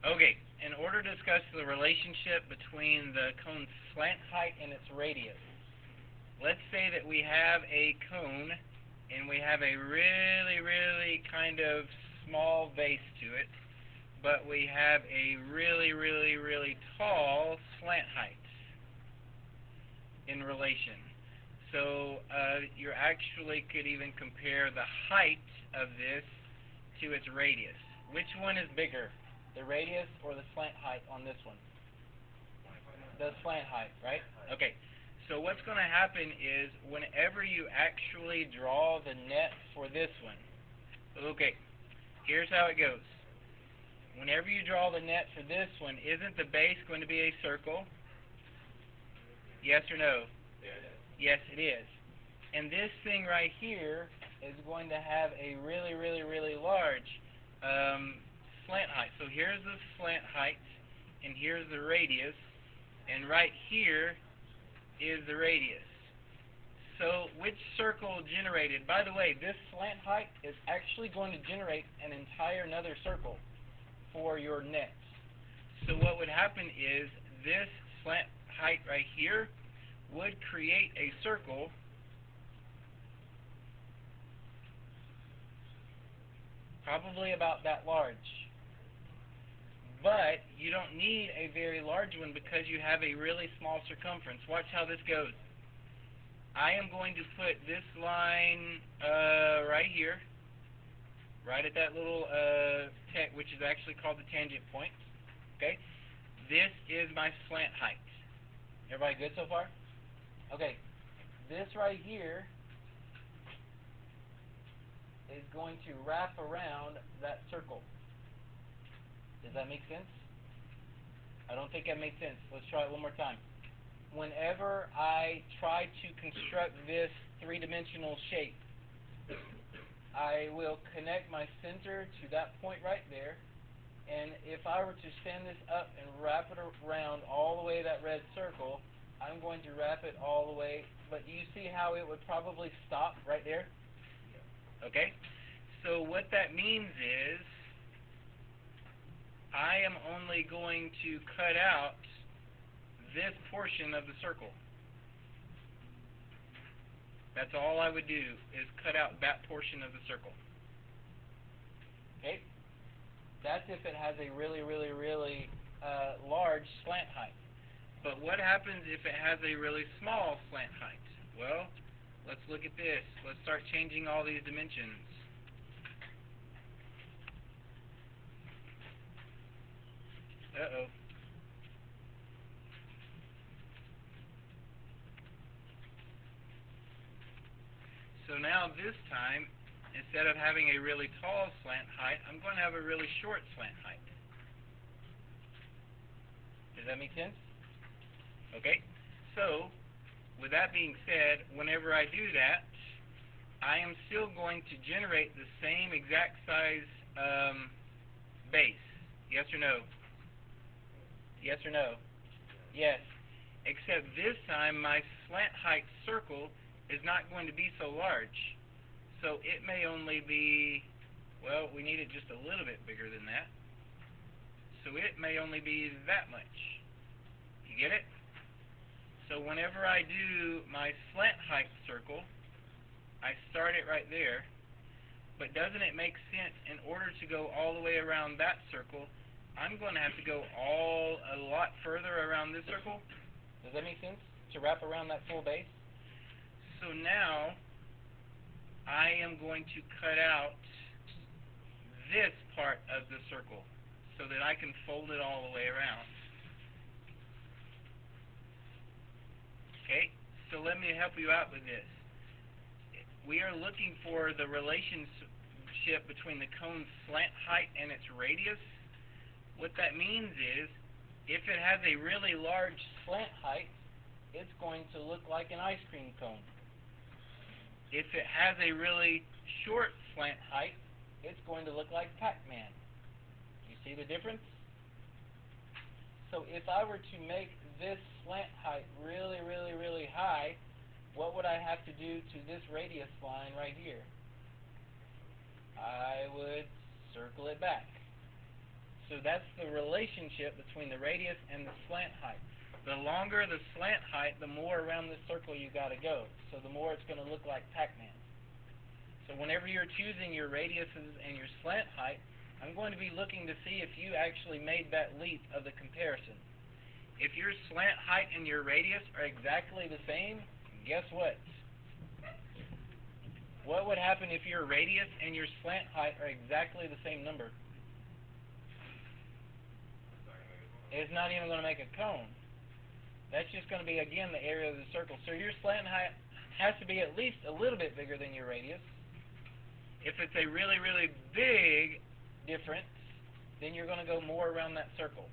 Okay, in order to discuss the relationship between the cone's slant height and its radius, let's say that we have a cone and we have a really, really kind of small base to it, but we have a really, really, really tall slant height in relation. So you actually could even compare the height of this to its radius. Which one is bigger, the radius or the slant height on this one? The slant height, right? Okay. So what's going to happen is whenever you actually draw the net for this one, okay, here's how it goes. Whenever you draw the net for this one, isn't the base going to be a circle? Yes or no? Yes, it is. And this thing right here is going to have a really, really, really large slant height. So here's the slant height, and here's the radius, and right here is the radius. So which circle generated? By the way, this slant height is actually going to generate an entire another circle for your net. So what would happen is this slant height right here would create a circle probably about that large. But you don't need a very large one because you have a really small circumference. Watch how this goes. I am going to put this line right here, right at that little which is actually called the tangent point. Okay? This is my slant height. Everybody good so far? Okay. This right here is going to wrap around that circle. Does that make sense? I don't think that made sense. Let's try it one more time. Whenever I try to construct this three-dimensional shape, I will connect my center to that point right there, and if I were to stand this up and wrap it around all the way that red circle, I'm going to wrap it all the way, but do you see how it would probably stop right there? Okay? So what that means is I am only going to cut out this portion of the circle. That's all I would do, is cut out that portion of the circle. Okay? That's if it has a really, really, really large slant height. But what happens if it has a really small slant height? Well, let's look at this. Let's start changing all these dimensions. Uh-oh. So now this time, instead of having a really tall slant height, I'm going to have a really short slant height. Does that make sense? Okay. So, with that being said, whenever I do that, I am still going to generate the same exact size base. Yes or no? Yes or no? Yes. Except this time my slant height circle is not going to be so large. So it may only be, well, we need it just a little bit bigger than that. So it may only be that much. You get it? So whenever I do my slant height circle, I start it right there. But doesn't it make sense, in order to go all the way around that circle, I'm going to have to go a lot further around this circle? Does that make sense? To wrap around that full base? So now, I am going to cut out this part of the circle so that I can fold it all the way around. Okay, so let me help you out with this. We are looking for the relationship between the cone's slant height and its radius. What that means is, if it has a really large slant height, it's going to look like an ice cream cone. If it has a really short slant height, it's going to look like Pac-Man. You see the difference? So if I were to make this slant height really, really, really high, what would I have to do to this radius line right here? I would circle it back. So that's the relationship between the radius and the slant height. The longer the slant height, the more around this circle you got to go. So the more it's going to look like Pac-Man. So whenever you're choosing your radiuses and your slant height, I'm going to be looking to see if you actually made that leap of the comparison. If your slant height and your radius are exactly the same, guess what? What would happen if your radius and your slant height are exactly the same number? It's not even going to make a cone. That's just going to be, again, the area of the circle. So your slant height has to be at least a little bit bigger than your radius. If it's a really, really big difference, then you're going to go more around that circle.